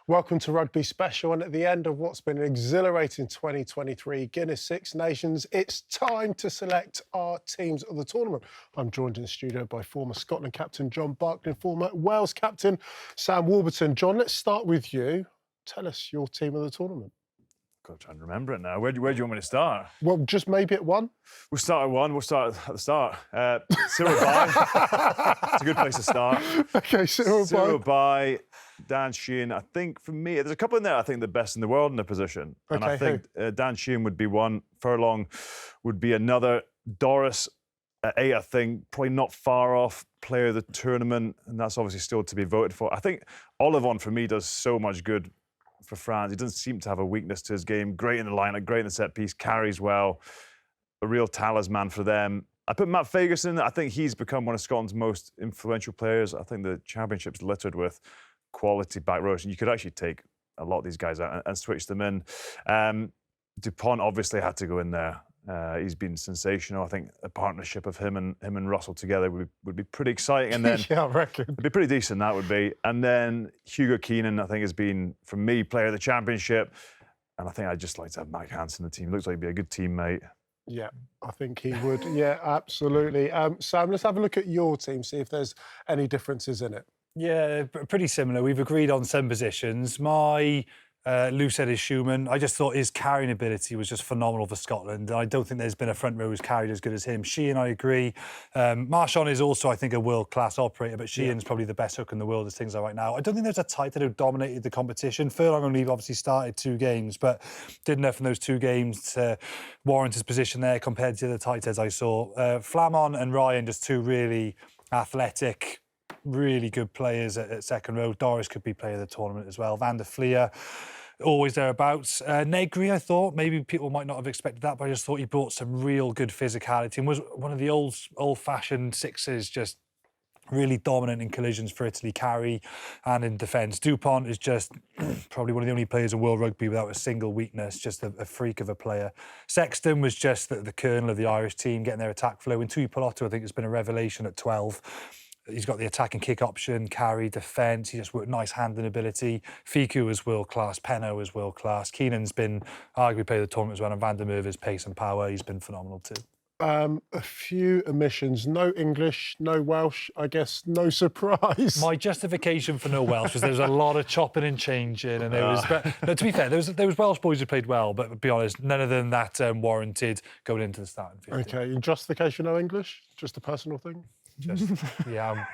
Welcome to Rugby Special, and at the end of what's been an exhilarating 2023 Guinness Six Nations, it's time to select our teams of the tournament. I'm joined in the studio by former Scotland captain John Barclay and former Wales captain Sam Warburton. John, let's start with you. Tell us your team of the tournament. I'm trying to remember it now. Where do you want me to start? Well, just maybe at one. We'll start at one. We'll start at the start. Cyril Bai. It's a good place to start. Okay, Cyril Bai, Dan Sheehan. I think for me, there's a couple in there. I think the best in the world in the position. Okay, and I think Dan Sheehan would be one. Furlong would be another. Doris at 8, I think, probably not far off player of the tournament, and that's obviously still to be voted for. I think Olivon for me does so much good for France. He doesn't seem to have a weakness to his game. Great in the lineup, great in the set piece, carries well. A real talisman for them. I put Matt Fagerson. I think he's become one of Scotland's most influential players. I think the championship's littered with quality back rows, and you could actually take a lot of these guys out and switch them in. Dupont obviously had to go in there. He's been sensational. I think a partnership of him and Russell together would be pretty exciting. And then yeah, I reckon it'd be pretty decent, that would be. And then Hugo Keenan, I think, has been, for me, player of the championship. And I think I'd just like to have Mike Hansen in the team. Looks like he'd be a good teammate. Yeah, I think he would. Yeah, absolutely. Sam, let's have a look at your team, see if there's any differences in it. Yeah, pretty similar. We've agreed on some positions. My loose head is Schumann. I just thought his carrying ability was just phenomenal for Scotland. I don't think there's been a front row who's carried as good as him. Sheehan, I agree. Marchand is also, I think, a world-class operator, but Sheehan's probably the best hook in the world as things are right now. I don't think there's a tighthead who dominated the competition. Furlong only obviously started 2 games, but did enough in those 2 games to warrant his position there compared to the tightheads I saw. Flamon and Ryan, just 2 really athletic, really good players at second row. Doris could be player of the tournament as well. Van der Fleer, always thereabouts. Negri, I thought, maybe people might not have expected that, but I just thought he brought some real good physicality and was one of the old-fashioned sixes, just really dominant in collisions for Italy, carry and in defence. Dupont is just probably one of the only players in world rugby without a single weakness, just a freak of a player. Sexton was just the kernel of the Irish team, getting their attack flow. And Tuipulotu, I think, has been a revelation at 12. He's got the attack and kick option, carry, defence. He just worked nice handling ability. Fiku was world-class. Penno was world-class. Keenan's been arguably player of the tournament as well. And Van der Merwe's pace and power, he's been phenomenal too. A few omissions. No English, no Welsh. I guess no surprise. My justification for no Welsh was there was a lot of chopping and changing, and there was. But no, to be fair, there was Welsh boys who played well, but to be honest, none of them that warranted going into the starting 15. Okay, and justification no English? Just a personal thing? Just, yeah.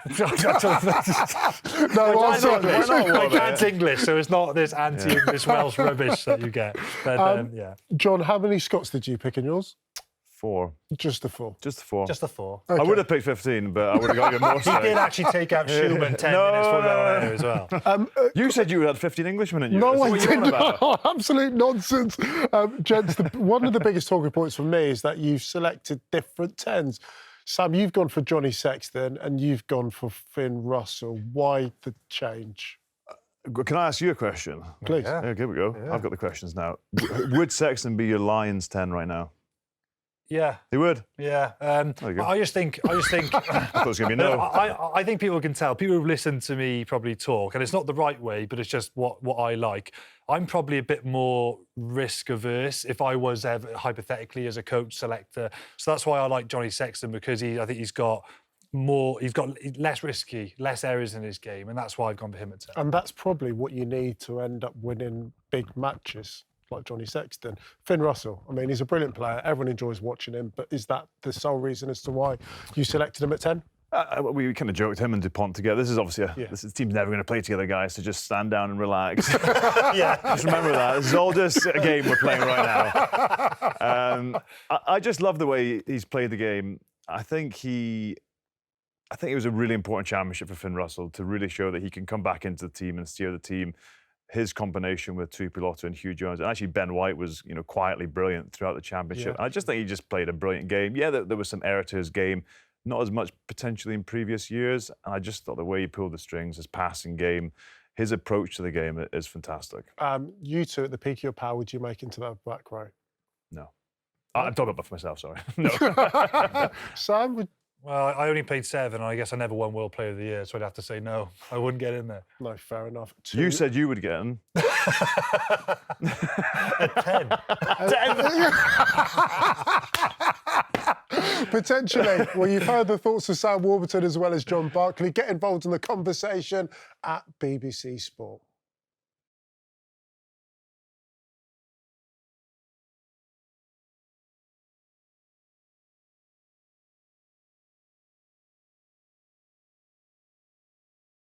No, I'm sorry. I can't English, so it's not this anti-English Welsh rubbish that you get. But yeah. John, how many Scots did you pick in yours? 4. Just the 4. Just the 4. Just the 4. Okay. I would have picked 15, but I would have got even more. He did actually take out Schumann 10 minutes for that as well. You said you had 15 Englishmen in you. No, That's I what you're on didn't. about. Absolute nonsense. Gents, one of the biggest talking points for me is that you've selected different 10s. Sam, you've gone for Johnny Sexton and you've gone for Finn Russell. Why the change? Can I ask you a question? Please. Yeah, here we go. Yeah. I've got the questions now. Would Sexton be your Lions 10 right now? Yeah. He would? Yeah. I just think... I thought it was going to be no. I think people can tell. People who've listened to me probably talk, and it's not the right way, but it's just what I like. I'm probably a bit more risk-averse if I was ever, hypothetically, as a coach selector. So that's why I like Johnny Sexton, because I think he's got less risky, less errors in his game, and that's why I've gone for him at 10. And that's probably what you need to end up winning big matches, like Johnny Sexton. Finn Russell, I mean, he's a brilliant player. Everyone enjoys watching him, but is that the sole reason as to why you selected him at 10? We kind of joked him and Dupont together. This is obviously this team's never going to play together, guys. So just stand down and relax. Yeah, just remember that. This is all just a game we're playing right now. I just love the way he's played the game. I think it was a really important championship for Finn Russell to really show that he can come back into the team and steer the team. His combination with Tuipulotu and Hugh Jones, and actually Ben White was, quietly brilliant throughout the championship. Yeah. I just think he just played a brilliant game. Yeah, there was some error to his game. Not as much potentially in previous years. And I just thought the way he pulled the strings, his passing game, his approach to the game is fantastic. You two at the peak of your power, would you make into that back row? No. I'm talking about for myself, sorry. No. Sam, Well, I only played 7, and I guess I never won World Player of the Year, so I'd have to say no. I wouldn't get in there. No, fair enough. You said you would get in. A 10. Potentially. Well, you've heard the thoughts of Sam Warburton as well as John Barclay. Get involved in the conversation at BBC Sport.